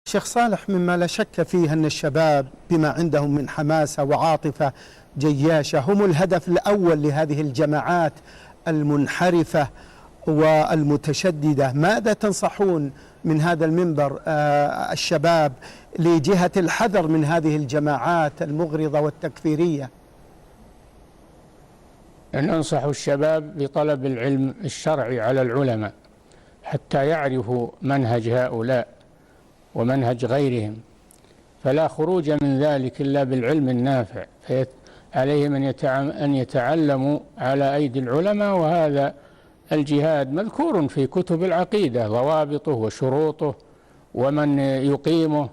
شيخ صالح، مما لا شك فيه أن الشباب بما عندهم من حماسة وعاطفة جياشة هم الهدف الأول لهذه الجماعات المنحرفة والمتشددة. ماذا تنصحون من هذا المنبر الشباب لجهة الحذر من هذه الجماعات المغرضة والتكفيرية؟ ننصح الشباب بطلب العلم الشرعي على العلماء حتى يعرفوا منهج هؤلاء ومنهج غيرهم، فلا خروج من ذلك إلا بالعلم النافع، عليهم أن يتعلموا على أيدي العلماء. وهذا الجهاد مذكور في كتب العقيدة، ضوابطه وشروطه ومن يقيمه،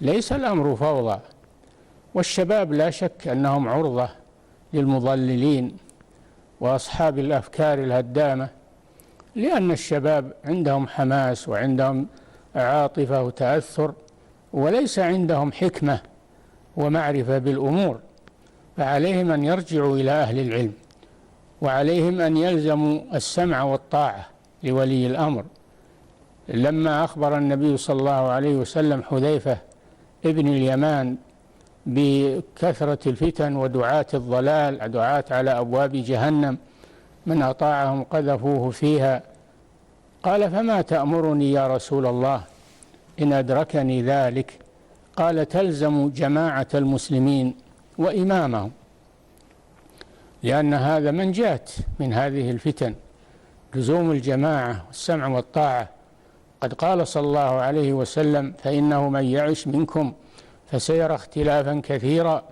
ليس الأمر فوضى. والشباب لا شك أنهم عرضة للمضللين وأصحاب الأفكار الهدامة، لأن الشباب عندهم حماس وعندهم عاطفة وتأثر، وليس عندهم حكمة ومعرفة بالأمور، فعليهم أن يرجعوا إلى أهل العلم، وعليهم أن يلزموا السمع والطاعة لولي الأمر. لما أخبر النبي صلى الله عليه وسلم حذيفة ابن اليمان بكثرة الفتن ودعاة الضلال، دعاة على أبواب جهنم، من أطاعهم قذفوه فيها، قال: فما تأمرني يا رسول الله إن أدركني ذلك؟ قال: تلزم جماعة المسلمين وإمامهم، لأن هذا منجاة من هذه الفتن، لزوم الجماعة والسمع والطاعة. قد قال صلى الله عليه وسلم: فإنه من يعش منكم فسيرى اختلافا كثيرا،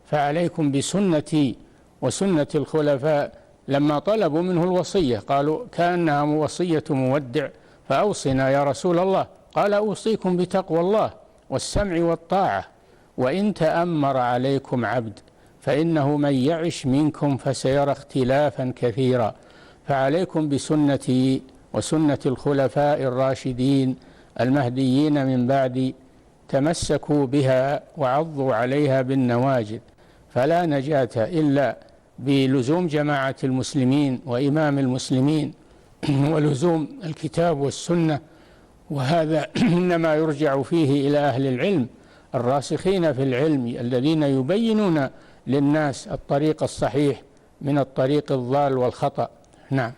فعليكم بسنتي وسنة الخلفاء. لما طلبوا منه الوصية قالوا كأنها وصية مودع، فأوصنا يا رسول الله. قال: أوصيكم بتقوى الله والسمع والطاعة، وإن تأمر عليكم عبد فإنه من يعش منكم فسيرى اختلافا كثيرا، فعليكم بسنتي وسنة الخلفاء الراشدين المهديين من بعدي، تمسكوا بها وعضوا عليها بالنواجذ، فلا نجاة إلا بلزوم جماعة المسلمين وإمام المسلمين ولزوم الكتاب والسنة. وهذا إنما يرجع فيه إلى أهل العلم الراسخين في العلم، الذين يبينون للناس الطريق الصحيح من الطريق الضال والخطأ. نعم.